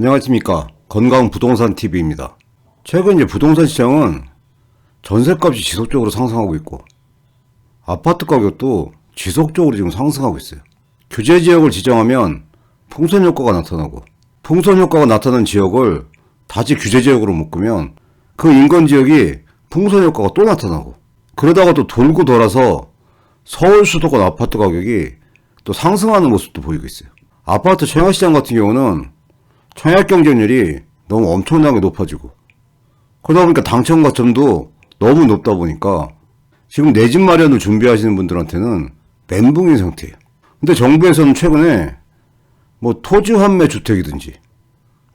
안녕하십니까. 건강부동산TV입니다. 최근 이제 부동산 시장은 전세값이 지속적으로 상승하고 있고 아파트 가격도 지속적으로 지금 상승하고 있어요. 규제지역을 지정하면 풍선효과가 나타나고 풍선효과가 나타난 지역을 다시 규제지역으로 묶으면 그 인근지역이 풍선효과가 또 나타나고 그러다가 또 돌고 돌아서 서울 수도권 아파트 가격이 또 상승하는 모습도 보이고 있어요. 아파트 청약시장 같은 경우는 청약 경쟁률이 너무 엄청나게 높아지고 그러다 보니까 당첨 가점도 너무 높다 보니까 지금 내 집 마련을 준비하시는 분들한테는 멘붕인 상태예요. 근데 정부에서는 최근에 뭐 토지 환매 주택이든지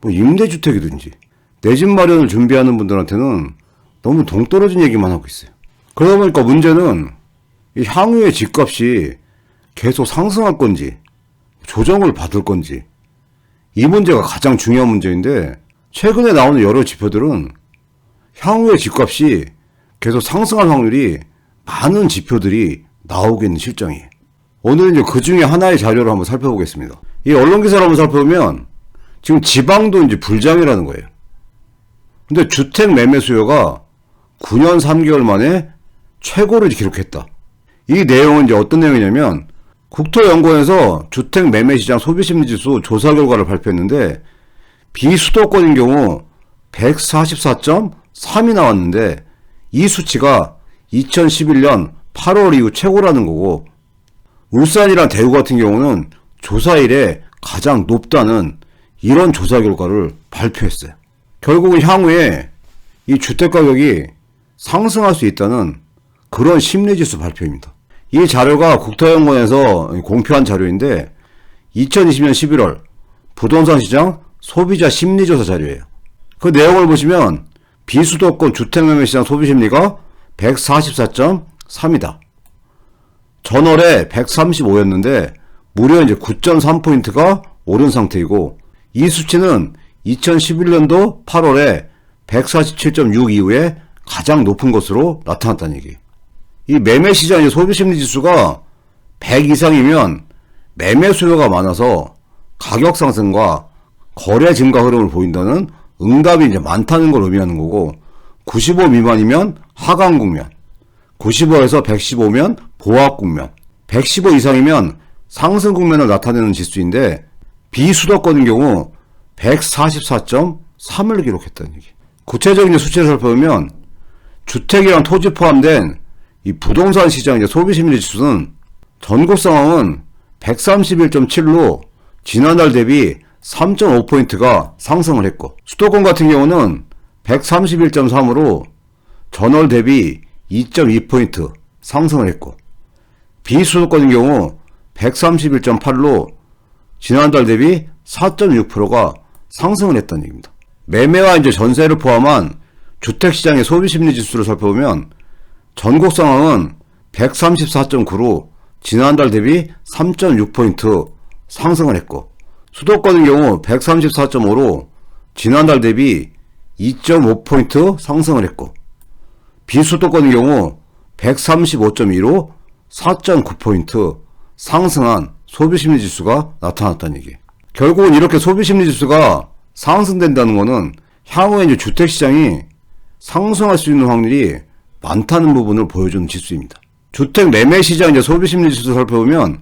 뭐 임대주택이든지 내 집 마련을 준비하는 분들한테는 너무 동떨어진 얘기만 하고 있어요. 그러다 보니까 문제는 이 향후의 집값이 계속 상승할 건지 조정을 받을 건지 이 문제가 가장 중요한 문제인데 최근에 나오는 여러 지표들은 향후의 집값이 계속 상승할 확률이 많은 지표들이 나오고 있는 실정이에요. 오늘은 이제 그 중에 하나의 자료를 한번 살펴보겠습니다. 이 언론 기사를 한번 살펴보면 지금 지방도 이제 불장이라는 거예요. 근데 주택 매매 수요가 9년 3개월 만에 최고를 기록했다. 이 내용은 이제 어떤 내용이냐면 국토연구원에서 주택 매매 시장 소비심리지수 조사 결과를 발표했는데 비수도권인 경우 144.3이 나왔는데 이 수치가 2011년 8월 이후 최고라는 거고 울산이랑 대구 같은 경우는 조사 이래 가장 높다는 이런 조사 결과를 발표했어요. 결국은 향후에 이 주택가격이 상승할 수 있다는 그런 심리지수 발표입니다. 이 자료가 국토연구원에서 공표한 자료인데 2020년 11월 부동산 시장 소비자 심리조사 자료예요. 그 내용을 보시면 비수도권 주택매매 시장 소비심리가 144.3이다. 전월에 135였는데 무려 이제 9.3포인트가 오른 상태이고 이 수치는 2011년도 8월에 147.6 이후에 가장 높은 것으로 나타났다는 얘기예요. 이 매매 시장의 소비심리 지수가 100 이상이면 매매 수요가 많아서 가격 상승과 거래 증가 흐름을 보인다는 응답이 이제 많다는 걸 의미하는 거고 95 미만이면 하강 국면, 95에서 115면 보합 국면, 115 이상이면 상승 국면을 나타내는 지수인데 비수도권인 경우 144.3을 기록했다는 얘기. 구체적인 수치를 살펴보면 주택이랑 토지 포함된 이 부동산 시장 이제 소비심리 지수는 전국 상황은 131.7로 지난달 대비 3.5포인트가 상승을 했고 수도권 같은 경우는 131.3으로 전월 대비 2.2포인트 상승을 했고 비수도권인 경우 131.8로 지난달 대비 4.6%가 상승을 했다는 얘기입니다. 매매와 이제 전세를 포함한 주택시장의 소비심리 지수를 살펴보면 전국 상황은 134.9로 지난달 대비 3.6포인트 상승을 했고 수도권인 경우 134.5로 지난달 대비 2.5포인트 상승을 했고 비수도권인 경우 135.2로 4.9포인트 상승한 소비심리지수가 나타났다는 얘기예요. 결국은 이렇게 소비심리지수가 상승된다는 것은 향후에 이제 주택시장이 상승할 수 있는 확률이 많다는 부분을 보여주는 지수입니다. 주택 매매 시장 이제 소비심리 지수 살펴보면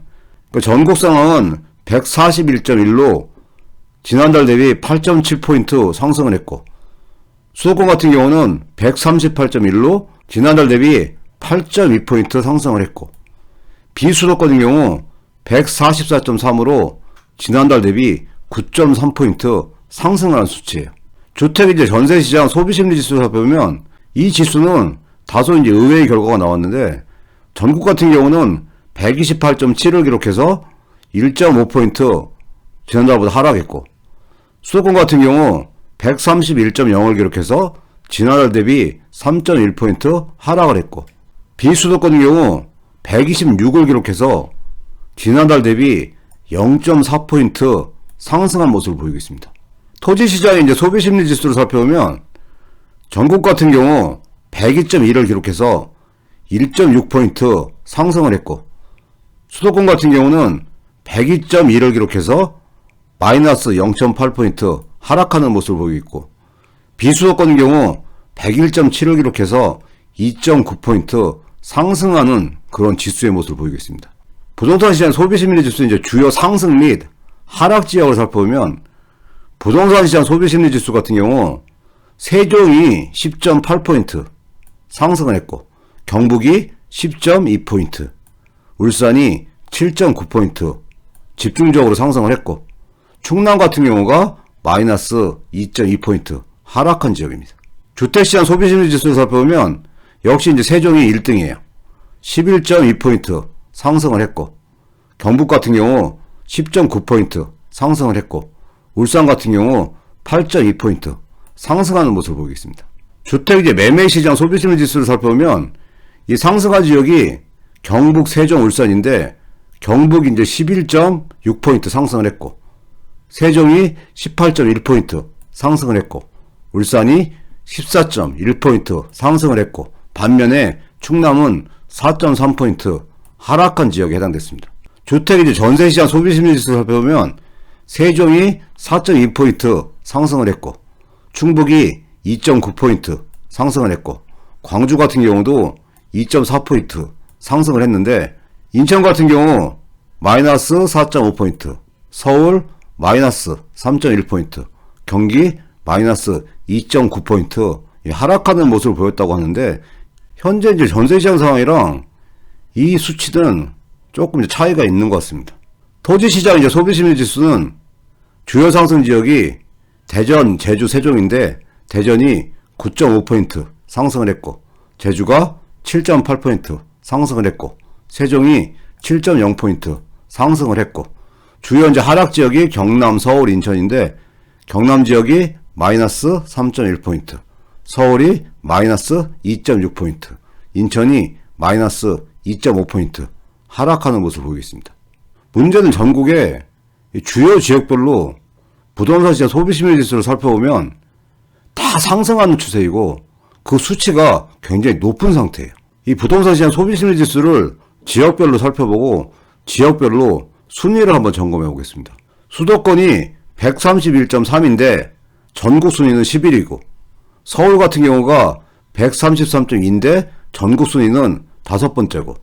전국 상황은 141.1로 지난달 대비 8.7포인트 상승을 했고 수도권 같은 경우는 138.1로 지난달 대비 8.2포인트 상승을 했고 비수도권인 경우 144.3으로 지난달 대비 9.3포인트 상승을 한 수치예요. 주택 이제 전세시장 소비심리 지수를 살펴보면 이 지수는 다소 이제 의외의 결과가 나왔는데 전국 같은 경우는 128.7을 기록해서 1.5포인트 지난달보다 하락했고 수도권 같은 경우 131.0을 기록해서 지난달 대비 3.1포인트 하락을 했고 비수도권인 경우 126을 기록해서 지난달 대비 0.4포인트 상승한 모습을 보이고 있습니다. 토지시장의 이제 소비심리 지수를 살펴보면 전국 같은 경우 102.1을 기록해서 1.6포인트 상승을 했고 수도권 같은 경우는 102.1을 기록해서 마이너스 0.8포인트 하락하는 모습을 보이고 있고, 비수도권의 경우 101.7을 기록해서 2.9포인트 상승하는 그런 지수의 모습을 보이고 있습니다. 부동산 시장 소비심리 지수 이제 주요 상승 및 하락 지역을 살펴보면, 부동산 시장 소비심리 지수 같은 경우 세종이 10.8포인트 상승을 했고, 경북이 10.2포인트, 울산이 7.9포인트 집중적으로 상승을 했고, 충남 같은 경우가 마이너스 2.2포인트 하락한 지역입니다. 주택시장 소비심리 지수를 살펴보면 역시 이제 세종이 1등이에요. 11.2포인트 상승을 했고, 경북 같은 경우 10.9포인트 상승을 했고, 울산 같은 경우 8.2포인트 상승하는 모습을 보이고 있습니다. 주택 이제 매매시장 소비심리 지수를 살펴보면 이 상승한 지역이 경북, 세종, 울산인데, 경북이 이제 11.6포인트 상승을 했고, 세종이 18.1포인트 상승을 했고, 울산이 14.1포인트 상승을 했고, 반면에 충남은 4.3포인트 하락한 지역에 해당됐습니다. 주택 이제 전세시장 소비심리 지수를 살펴보면 세종이 4.2포인트 상승을 했고, 충북이 2.9포인트 상승을 했고, 광주 같은 경우도 2.4포인트 상승을 했는데, 인천 같은 경우 마이너스 4.5포인트, 서울 마이너스 3.1포인트, 경기 마이너스 2.9포인트 하락하는 모습을 보였다고 하는데, 현재 이제 전세시장 상황이랑 이 수치는 조금 이제 차이가 있는 것 같습니다. 토지시장 이제 소비심리 지수는 주요 상승 지역이 대전, 제주, 세종인데, 대전이 9.5포인트 상승을 했고, 제주가 7.8포인트 상승을 했고, 세종이 7.0포인트 상승을 했고, 주요 이제 하락 지역이 경남, 서울, 인천인데, 경남 지역이 마이너스 3.1포인트, 서울이 마이너스 2.6포인트, 인천이 마이너스 2.5포인트 하락하는 모습을 보이고 있습니다. 문제는 전국의 주요 지역별로 부동산 시장 소비심리 지수를 살펴보면 다 상승하는 추세이고, 그 수치가 굉장히 높은 상태예요. 이 부동산 시장 소비심리 지수를 지역별로 살펴보고 지역별로 순위를 한번 점검해 보겠습니다. 수도권이 131.3인데 전국 순위는 11위고, 서울 같은 경우가 133.2인데 전국 순위는 5번째고,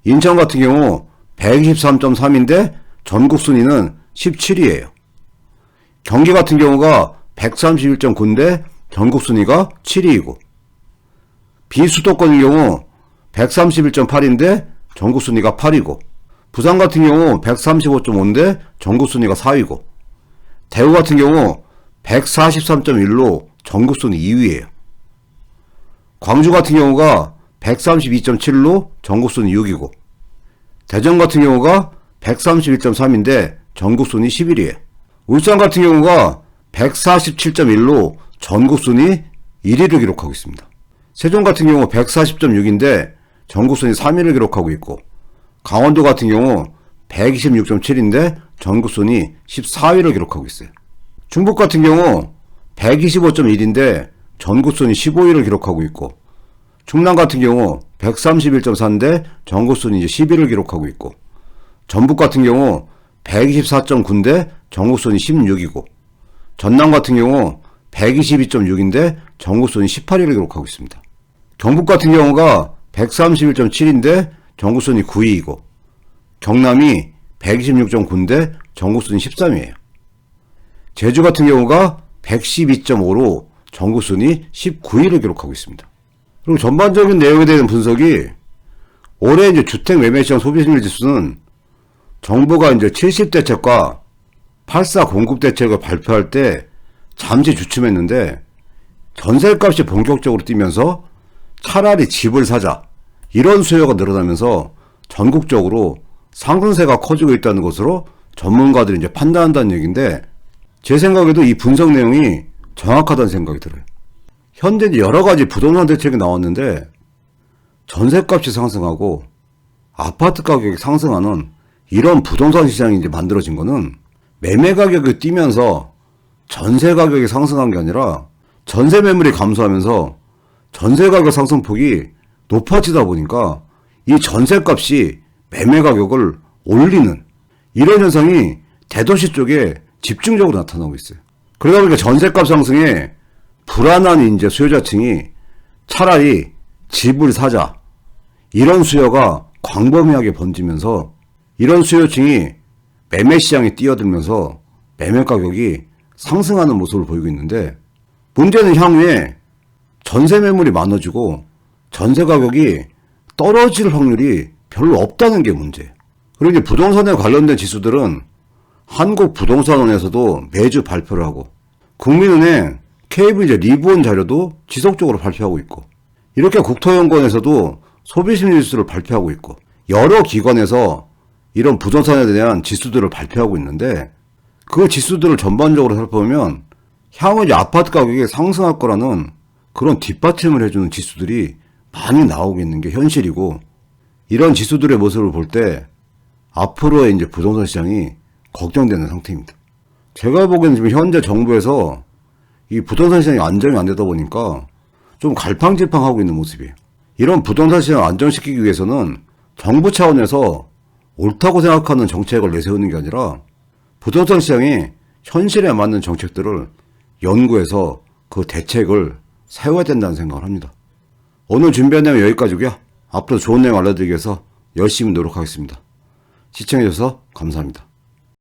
인천 같은 경우 123.3인데 전국 순위는 17위예요. 경기 같은 경우가 131.9인데 전국 순위가 7위이고, 비수도권의 경우 131.8인데 전국 순위가 8위고, 부산 같은 경우 135.5인데 전국 순위가 4위고, 대구 같은 경우 143.1로 전국 순위 2위예요. 광주 같은 경우가 132.7로 전국 순위 6위고, 대전 같은 경우가 131.3인데 전국 순위 11위예요. 울산 같은 경우가 147.1로 전국 순위 1위를 기록하고 있습니다. 세종 같은 경우 140.6인데 전국 순위 3위를 기록하고 있고, 강원도 같은 경우 126.7인데 전국 순위 14위를 기록하고 있어요. 충북 같은 경우 125.1인데 전국 순위 15위를 기록하고 있고, 충남 같은 경우 131.4인데 전국 순위 이제 10위를 기록하고 있고, 전북 같은 경우 124.9인데 전국 순위 16위고, 전남 같은 경우 122.6인데 전국 순위 18위를 기록하고 있습니다. 경북 같은 경우가 131.7인데 전국 순위 9위이고, 경남이 126.9인데 전국 순위 13위예요. 제주 같은 경우가 112.5로 전국 순위 19위를 기록하고 있습니다. 그리고 전반적인 내용에 대한 분석이, 올해 이제 주택 매매시장 소비심리 지수는 정부가 이제 70대책과 84 공급대책을 발표할 때 잠시 주춤했는데, 전세값이 본격적으로 뛰면서 차라리 집을 사자, 이런 수요가 늘어나면서 전국적으로 상승세가 커지고 있다는 것으로 전문가들이 이제 판단한다는 얘기인데, 제 생각에도 이 분석 내용이 정확하다는 생각이 들어요. 현재 여러 가지 부동산 대책이 나왔는데, 전세값이 상승하고 아파트 가격이 상승하는 이런 부동산 시장이 이제 만들어진 거는 매매 가격이 뛰면서 전세 가격이 상승한 게 아니라, 전세 매물이 감소하면서 전세 가격 상승폭이 높아지다 보니까 이 전세값이 매매 가격을 올리는 이런 현상이 대도시 쪽에 집중적으로 나타나고 있어요. 그러다 보니까 전셋값 상승에 불안한 이제 수요자층이 차라리 집을 사자. 이런 수요가 광범위하게 번지면서 이런 수요층이 매매 시장에 뛰어들면서 매매 가격이 상승하는 모습을 보이고 있는데, 문제는 향후에 전세 매물이 많아지고 전세 가격이 떨어질 확률이 별로 없다는 게 문제예요. 그리고 이제 부동산에 관련된 지수들은 한국부동산원에서도 매주 발표를 하고, 국민은행, KB 리브온 자료도 지속적으로 발표하고 있고, 이렇게 국토연구원에서도 소비심리지수를 발표하고 있고, 여러 기관에서 이런 부동산에 대한 지수들을 발표하고 있는데, 그 지수들을 전반적으로 살펴보면 향후 이제 아파트 가격이 상승할 거라는 그런 뒷받침을 해주는 지수들이 많이 나오고 있는 게 현실이고, 이런 지수들의 모습을 볼 때 앞으로의 이제 부동산 시장이 걱정되는 상태입니다. 제가 보기에는 지금 현재 정부에서 이 부동산 시장이 안정이 안 되다 보니까 좀 갈팡질팡하고 있는 모습이에요. 이런 부동산 시장을 안정시키기 위해서는 정부 차원에서 옳다고 생각하는 정책을 내세우는 게 아니라 부동산 시장이 현실에 맞는 정책들을 연구해서 그 대책을 세워야 된다는 생각을 합니다. 오늘 준비한 내용 여기까지고요. 앞으로 좋은 내용 알려드리기 위해서 열심히 노력하겠습니다. 시청해주셔서 감사합니다.